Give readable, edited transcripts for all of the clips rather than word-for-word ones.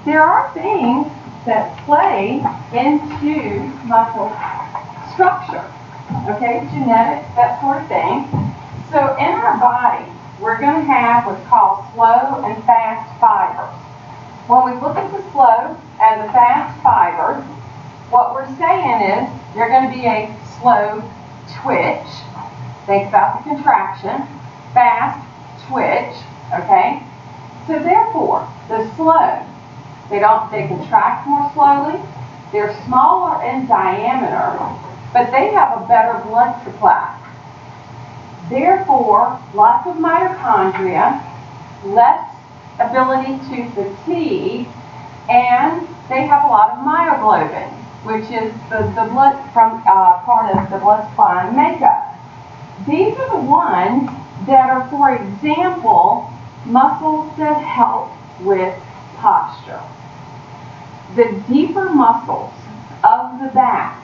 there are things that play into muscle structure, okay, genetics, that sort of thing. So in our body, we're going to have what's called slow and fast fibers. When we look at the slow and the fast fibers, what we're saying is they're going to be a slow twitch. Think about the contraction. Fast twitch, okay? So therefore, the slow, they contract more slowly, they're smaller in diameter, but they have a better blood supply. Therefore, lots of mitochondria, less ability to fatigue, and they have a lot of myoglobin, which is the blood from part of the blood supply and makeup. These are the ones that are, for example, muscles that help with posture. The deeper muscles of the back,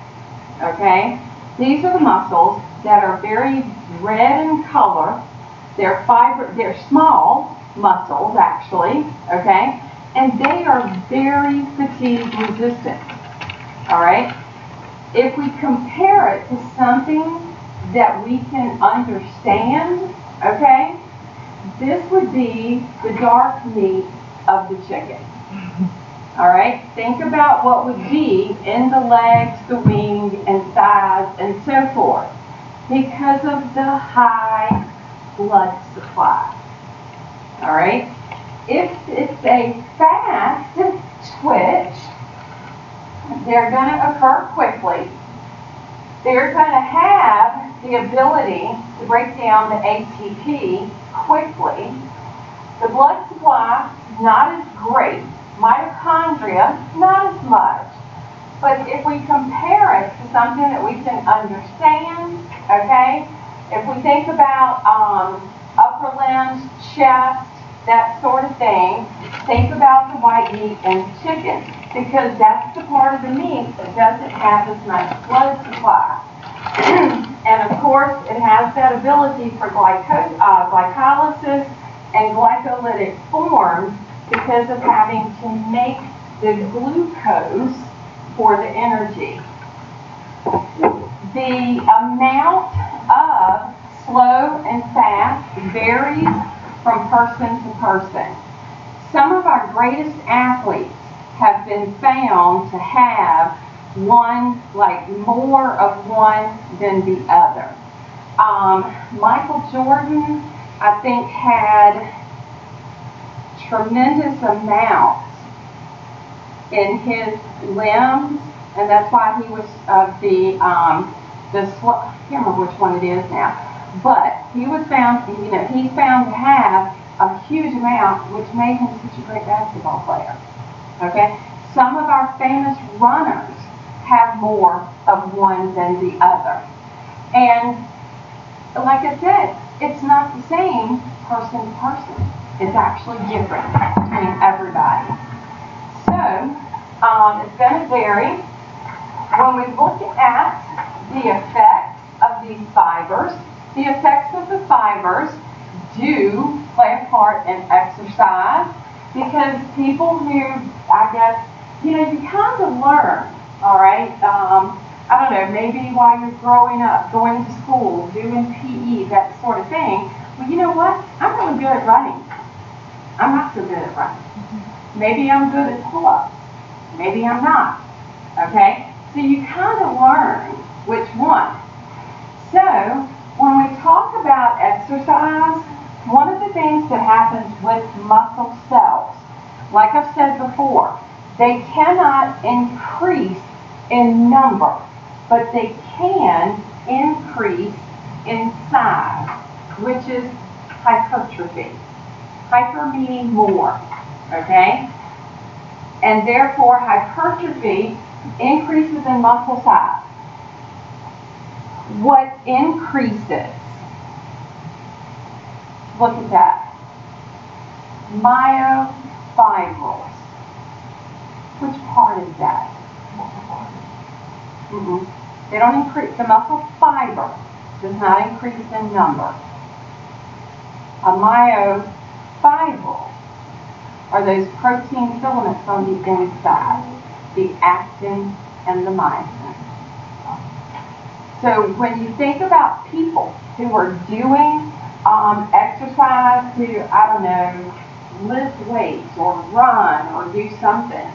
okay, these are the muscles that are very red in color. They're small muscles, actually, okay, and they are very fatigue resistant, all right? If we compare it to something that we can understand, okay, this would be the dark meat of the chicken. All right, think about what would be in the legs, the wing, and thighs, and so forth, because of the high blood supply. All right, if it's a fast twitch, they're going to occur quickly. They're going to have the ability to break down the ATP quickly. The blood supply is not as great. Mitochondria, not as much. But if we compare it to something that we can understand, okay, if we think about upper limbs, chest, that sort of thing, think about the white meat and chicken, because that's the part of the meat that doesn't have as much blood supply. And of course, it has that ability for glycolysis and glycolytic forms because of having to make the glucose for the energy. The amount of slow and fast varies from person to person. Some of our greatest athletes have been found to have one, like more of one than the other. Michael Jordan, I think, had tremendous amounts in his limbs, and that's why he was I can't remember which one it is now, but he was found, he's found to have a huge amount, which made him such a great basketball player. Okay, some of our famous runners have more of one than the other, and like I said, it's not the same person to person. It's actually different between everybody. So, it's going to vary. When we look at the effects of these fibers, the effects of the fibers do play a part in exercise, because people who, I guess, you kind of learn, all right? I don't know, maybe while you're growing up, going to school, doing PE, that sort of thing. Well, you know what? I'm really good at running. I'm not so good at running. Maybe I'm good at pull-ups. Maybe I'm not. Okay? So you kind of learn which one. So when we talk about exercise, one of the things that happens with muscle cells, like I've said before, they cannot increase in number, but they can increase in size, which is hypertrophy. Hyper meaning more, okay? And therefore, hypertrophy increases in muscle size. What increases? Look at that. Myofibrils. Which part is that? They don't increase. The muscle fiber does not increase in number. A myofibril are those protein filaments on the inside, the actin and the myosin. So when you think about people who are doing exercise to, I don't know, lift weights or run or do something,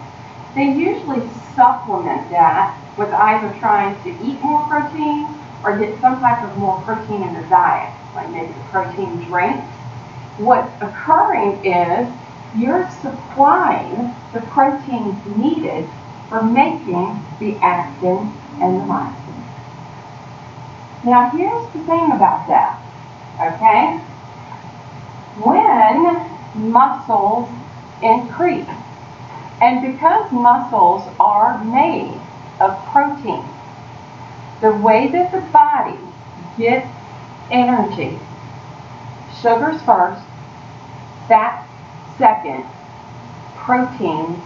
they usually supplement that with either trying to eat more protein or get some type of more protein in their diet, like maybe protein drinks. What's occurring is you're supplying the proteins needed for making the actin and the myosin. Now here's the thing about that, okay? When muscles increase, and because muscles are made of protein, the way that the body gets energy, sugars first, fats second, proteins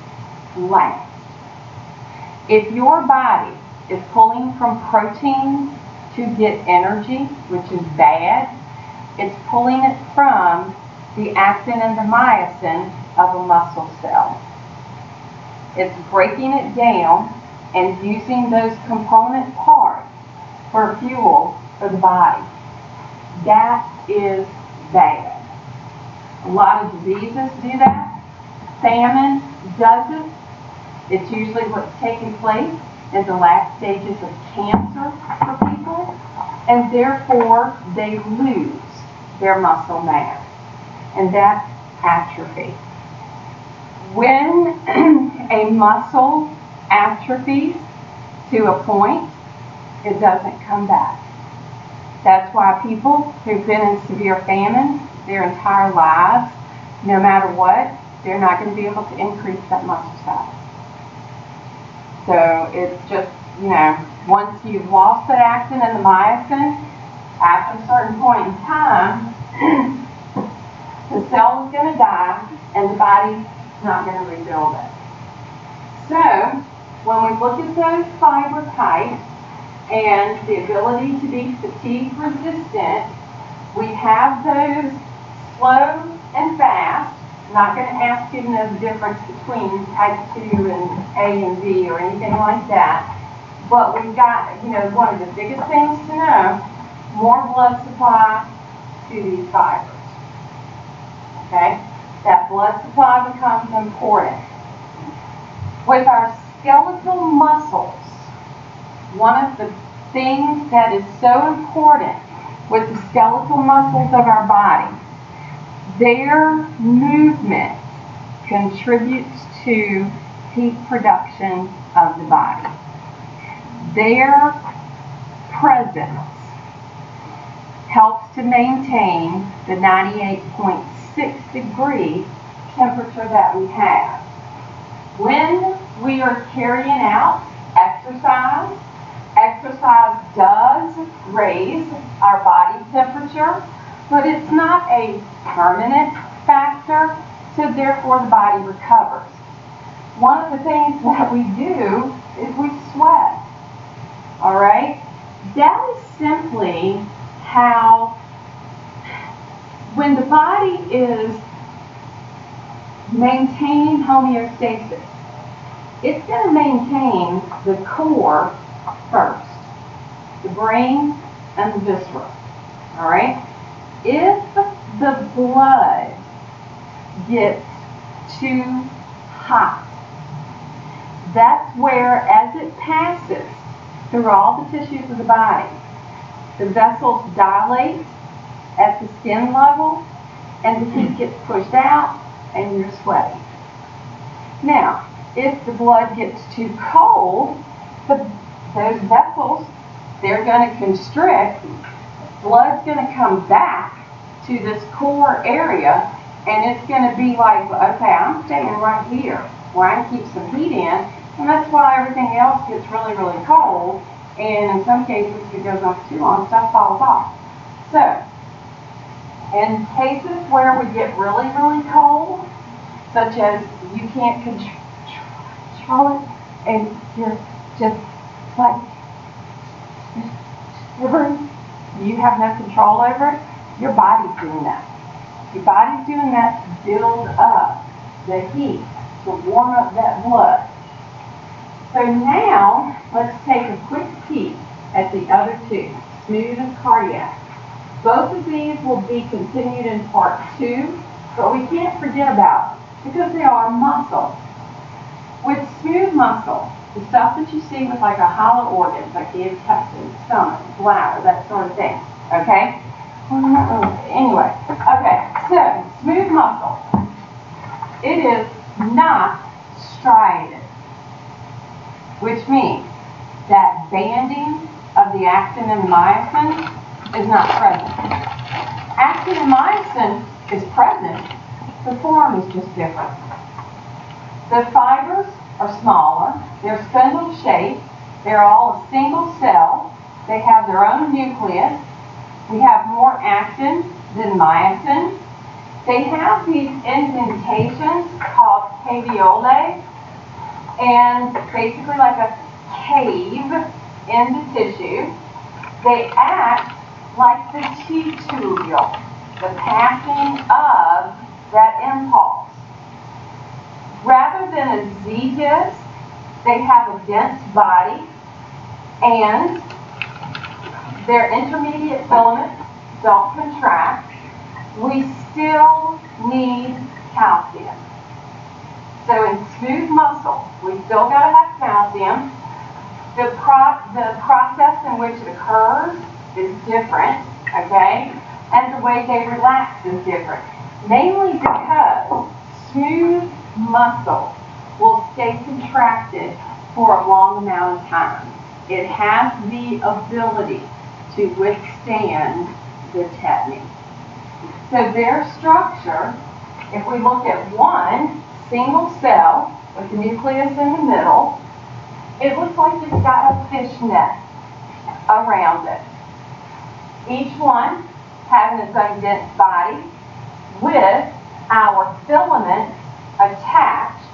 last. If your body is pulling from proteins to get energy, which is bad, it's pulling it from the actin and the myosin of a muscle cell. It's breaking it down and using those component parts for fuel for the body. That is bad. A lot of diseases do that. Famine does it. It's usually what's taking place in the last stages of cancer for people, and therefore they lose their muscle mass, and that's atrophy. When a muscle atrophies to a point, it doesn't come back. That's why people who've been in severe famine their entire lives, no matter what, they're not going to be able to increase that muscle size. So it's just, once you've lost that actin and the myosin, after a certain point in time, the cell is going to die and the body's not going to rebuild it. So when we look at those fiber types and the ability to be fatigue resistant, we have those slow and fast. I'm not going to ask you to know the difference between type 2 and A and B or anything like that. But we've got, one of the biggest things to know, more blood supply to these fibers. Okay? That blood supply becomes important. With our skeletal muscles, one of the things that is so important with the skeletal muscles of our body, their movement contributes to heat production of the body. Their presence helps to maintain the 98.6 degree temperature that we have. When we are carrying out exercise, exercise does raise our body temperature, but it's not a permanent factor, so therefore the body recovers. One of the things that we do is we sweat. All right? That is simply how, when the body is maintaining homeostasis, it's going to maintain the core first, the brain and the viscera. All right? If the blood gets too hot, that's where, as it passes through all the tissues of the body, the vessels dilate at the skin level, and the heat gets pushed out, and you're sweating. Now, if the blood gets too cold, those vessels, they're going to constrict. Blood's going to come back to this core area, and it's going to be like, okay, I'm staying right here where I can keep some heat in, and that's why everything else gets really, really cold, and in some cases, if it goes on for too long, stuff falls off. So, in cases where we get really, really cold, such as you can't control it, and you're just like shivering, you have no control over it, your body's doing that. Your body's doing that to build up the heat, to warm up that blood. So now, let's take a quick peek at the other two, smooth and cardiac. Both of these will be continued in part 2, but we can't forget about them because they are muscle. With smooth muscle, the stuff that you see with like a hollow organs, like the intestine, stomach, bladder, that sort of thing, okay? Anyway, okay, so smooth muscle. It is not striated, which means that banding of the actin and myosin is not present. Actin and myosin is present, the form is just different. The fibers are smaller, they're spindle shaped, they're all a single cell, they have their own nucleus, we have more actin than myosin. They have these indentations called caveolae, and basically like a cave in the tissue. They act like the T-tubule, the passing of that impulse. Rather than a Z-disc, they have a dense body, and their intermediate filaments don't contract. We still need calcium. So in smooth muscle, we still got to have calcium. The process in which it occurs is different, okay? And the way they relax is different. Mainly because smooth muscle will stay contracted for a long amount of time. It has the ability to withstand the tetany. So their structure, if we look at one single cell with the nucleus in the middle, it looks like it's got a fishnet around it. Each one having its own dense body with our filaments attached.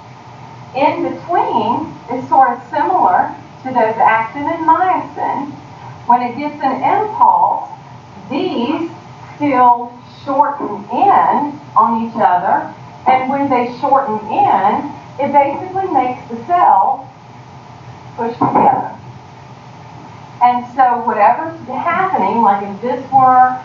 In between is sort of similar to those actin and myosin. When it gets an impulse, these still shorten in on each other, and when they shorten in, it basically makes the cells push together. And so whatever's happening, like if this were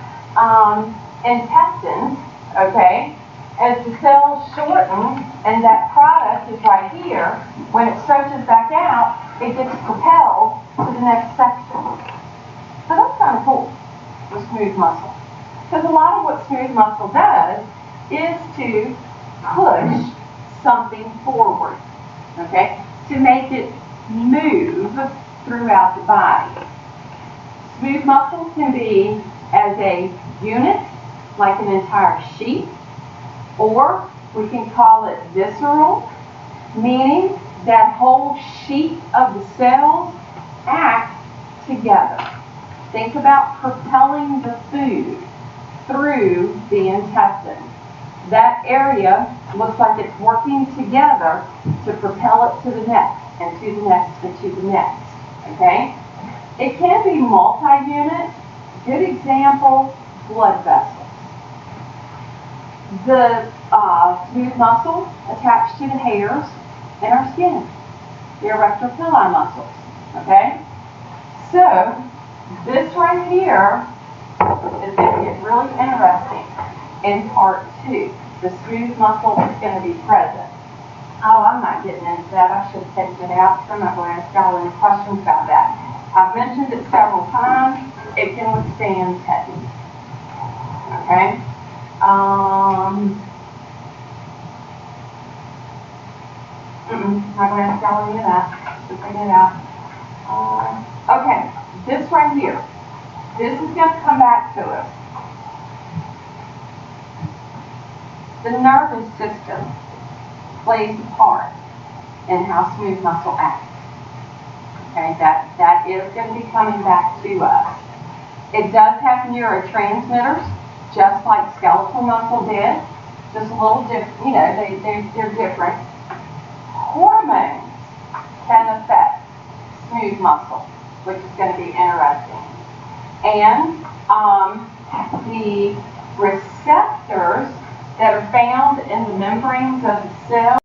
intestines, okay, as the cells shorten and that product is right here, when it stretches back out, it gets propelled to the next section. So that's kind of cool with smooth muscle. Because a lot of what smooth muscle does is to push something forward, okay, to make it move throughout the body. Smooth muscle can be as a unit, like an entire sheet, or we can call it visceral, meaning that whole sheet of the cells act together. Think about propelling the food through the intestine. That area looks like it's working together to propel it to the next, and to the next, and to the next, okay? It can be multi-unit. Good example, blood vessels. The smooth muscle attached to the hairs in our skin, the erector pili muscles, okay? So, this right here is going to get really interesting in part 2. The smooth muscle is going to be present. Oh, I'm not getting into that. I should have taken it out. I'm not going to ask y'all any questions about that. I've mentioned it several times. It can withstand tetany. Okay? Not going to ask y'all any of that. Just figure it out. Okay, this right here. This is going to come back to us. The nervous system plays a part in how smooth muscle acts. Okay, that is going to be coming back to us. It does have neurotransmitters, just like skeletal muscle did, just a little different, you know, they're different. Hormones can affect smooth muscle, which is going to be interesting. And the receptors that are found in the membranes of the cell.